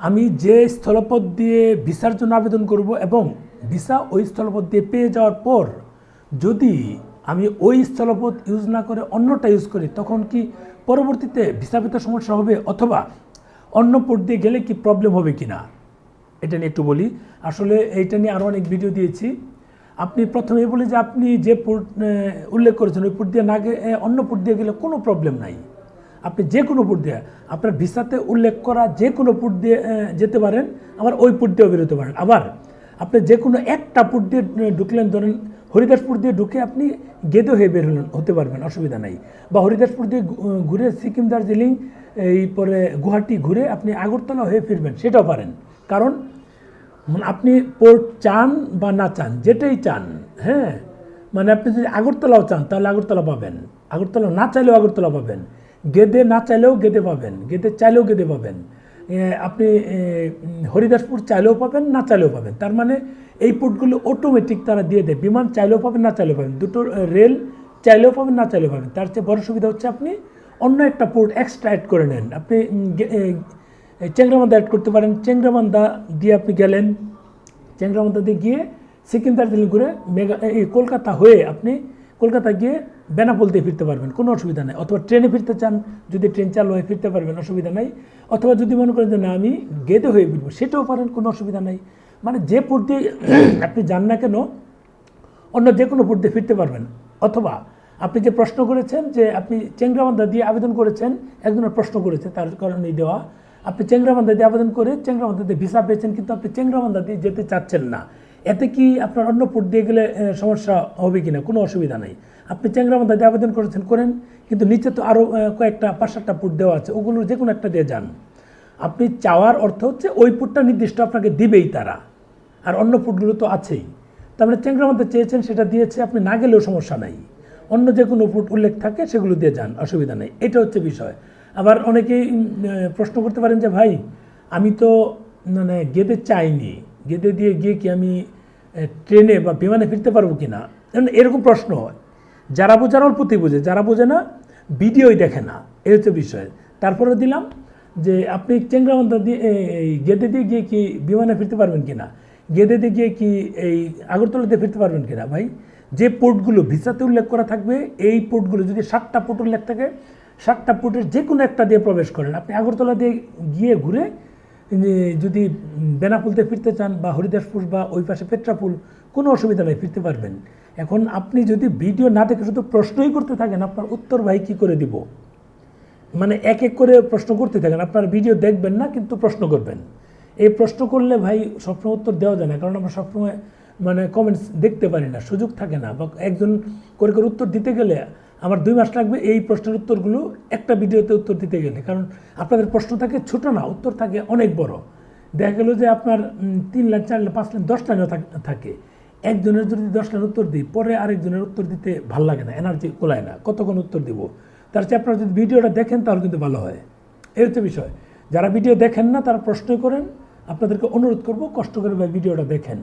আমি যে স্থলপথ দিয়ে ভিসার জন্য আবেদন করব এবং ভিসা ওই স্থলপথ দিয়ে পেয়ে যাওয়ার পর যদি আমি ওই স্থলপথ ইউজ না করে অন্যটা ইউজ করি, তখন কি পরবর্তীতে ভিসা পেতে সমস্যা হবে, অথবা অন্য পোর্ট দিয়ে গেলে কি প্রবলেম হবে কি না, এটা নিয়ে একটু বলি। আসলে এইটা নিয়ে আরও অনেক ভিডিও দিয়েছি। আপনি প্রথমেই বলি যে আপনি যে পোর্ট উল্লেখ করেছেন ওই পোর্ট দিয়ে না গিয়ে অন্য পোর্ট দিয়ে গেলে কোনো প্রবলেম নাই। আপনি যে কোনো পোর্ট দিয়ে, আপনার ভিসাতে উল্লেখ করা যে কোনো পোর্ট দিয়ে যেতে পারেন, আবার ওই পোর্ট দিয়েও বেরোতে পারেন। আবার আপনি যে কোনো একটা পোর্ট দিয়ে ঢুকলেন, ধরেন হরিদাসপুর দিয়ে ঢুকে আপনি গেদে হয়ে বের হতে পারবেন, অসুবিধা নাই। বা হরিদাসপুর দিয়ে ঘুরে সিকিম, দার্জিলিং, এই পরে গুয়াহাটি ঘুরে আপনি আগরতলা হয়ে ফিরবেন, সেটাও পারেন। কারণ আপনি পোর্ট চান বা না চান, যেটাই চান, হ্যাঁ, মানে আপনি যদি আগরতলাও চান তাহলে আগরতলা পাবেন, আগরতলা না চাইলেও আগরতলা পাবেন, গেদে না চাইলেও গেদে পাবেন, গেদে চাইলেও গেদে পাবেন, আপনি হরিদাসপুর চাইলেও পাবেন, না চাইলেও পাবেন। তার মানে এই পোর্টগুলো অটোমেটিক তারা দিয়ে দেয়, বিমান চাইলেও পাবেন, না চাইলেও পাবেন, দুটো রেল চাইলেও পাবেন, না চাইলেও পাবেন। তার চেয়ে বড় সুবিধা হচ্ছে আপনি অন্য একটা পোর্ট এক্সট্রা অ্যাড করে নেন। আপনি চেংরাবান্ধা অ্যাড করতে পারেন, চেংরাবান্ধা দিয়ে আপনি গেলেন, চেংরাবান্ধা দিয়ে গিয়ে সিকিম, দার্জিলিং ঘুরে কলকাতা হয়ে আপনি কলকাতা গিয়ে বেনাপোল দিয়ে ফিরতে পারবেন, কোনো অসুবিধা নেই। অথবা ট্রেনে ফিরতে চান, যদি ট্রেন চালু হয়ে ফিরতে পারবেন, অসুবিধা নাই। অথবা যদি মনে করেন যে না আমি গেদে হয়ে ফিরবো, সেটাও পারেন, কোনো অসুবিধা নাই। মানে যে পোর্ট দিয়ে আপনি যান না কেন, অন্য যে কোনো পোর্ট দিয়ে ফিরতে পারবেন। অথবা আপনি যে প্রশ্ন করেছেন যে আপনি চেংরাবান্ধা দিয়ে আবেদন করেছেন, একজনের প্রশ্ন করেছে, তার কারণেই দেওয়া, আপনি চেংরাবান্ধা দিয়ে আবেদন করে চেংরাবান্ধা দিয়ে ভিসা পেয়েছেন, কিন্তু আপনি চেংরাবান্ধা দিয়ে যেতে চাচ্ছেন না, এতে কি আপনার অন্য পোর্ট দিয়ে গেলে সমস্যা হবে কি না? কোনো অসুবিধা নেই। আপনি চেংরাবান্ধা দিয়ে আবেদন করেছেন, করেন, কিন্তু নিচে তো আরও কয়েকটা 5-7টা পোর্ট দেওয়া আছে, ওগুলোর যে কোনো একটা দিয়ে যান। আপনি চাওয়ার অর্থ হচ্ছে ওই পোর্টটা নির্দিষ্ট আপনাকে দিবেই তারা, আর অন্য পোর্টগুলো তো আছেই। তার মানে চেংরাবান্ধা চেয়েছেন, সেটা দিয়েছে, আপনি না গেলেও সমস্যা নাই, অন্য যে কোনো পোর্ট উল্লেখ থাকে সেগুলো দিয়ে যান, অসুবিধা নেই। এটা হচ্ছে বিষয়। আবার অনেকেই প্রশ্ন করতে পারেন যে ভাই আমি তো মানে গেদে চাইনি, গেদে দিয়ে গিয়ে কি আমি ট্রেনে বা বিমানে ফিরতে পারবো কি না, এরকম প্রশ্ন হয়। যারা বোঝার অল্পতেই বোঝে, যারা বোঝে না ভিডিওই দেখে না, এই হচ্ছে বিষয়। তারপরে দিলাম যে আপনি চেংরাবান্ধা দিয়ে এই গেদে দিয়ে গিয়ে কি বিমানে ফিরতে পারবেন কি না, গেদে দিয়ে গিয়ে কি এই আগরতলাতে ফিরতে পারবেন কি না। ভাই যে পোর্টগুলো ভিসাতে উল্লেখ করা থাকবে, এই পোর্টগুলো যদি 7টা পোর্ট উল্লেখ থাকে, 7টা পোর্টের যে কোনো একটা দিয়ে প্রবেশ করেন, আপনি আগরতলা দিয়ে গিয়ে ঘুরে যদি বেনাপোলতে ফিরতে চান বা হরিদাসপুর বা ওই পাশে পেট্রাপুল, কোনো অসুবিধা নেই, ফিরতে পারবেন। এখন আপনি যদি ভিডিও না দেখে শুধু প্রশ্নই করতে থাকেন, আপনার উত্তর ভাই কী করে দিব? মানে এক এক করে প্রশ্ন করতে থাকেন, আপনার ভিডিও দেখবেন না কিন্তু প্রশ্ন করবেন। এই প্রশ্ন করলে ভাই সবসময় উত্তর দেওয়া যায় না, কারণ আমরা সবসময় মানে কমেন্টস দেখতে পারি না, সুযোগ থাকে না। বা একজন করে করে উত্তর দিতে গেলে আমার 2 মাস লাগবে এই প্রশ্নের উত্তরগুলো একটা ভিডিওতে উত্তর দিতে গেলে, কারণ আপনাদের প্রশ্ন থাকে ছোটো না, উত্তর থাকে অনেক বড়। দেখা গেল যে আপনার 3 লাইন, 4 লাইন, 5 লাইন, 10 লাইনও থাকে। একজনের যদি 10 লাইন উত্তর দিই, পরে আরেকজনের উত্তর দিতে ভাল লাগে না, এনার্জি কোলায় না, কতক্ষণ উত্তর দিব। তার চেয়ে আপনারা যদি ভিডিওটা দেখেন তাহলে কিন্তু ভালো হয়। এই হচ্ছে বিষয়। যারা ভিডিও দেখেন না তারা প্রশ্ন করেন, আপনাদেরকে অনুরোধ করব কষ্ট করে ভিডিওটা দেখেন।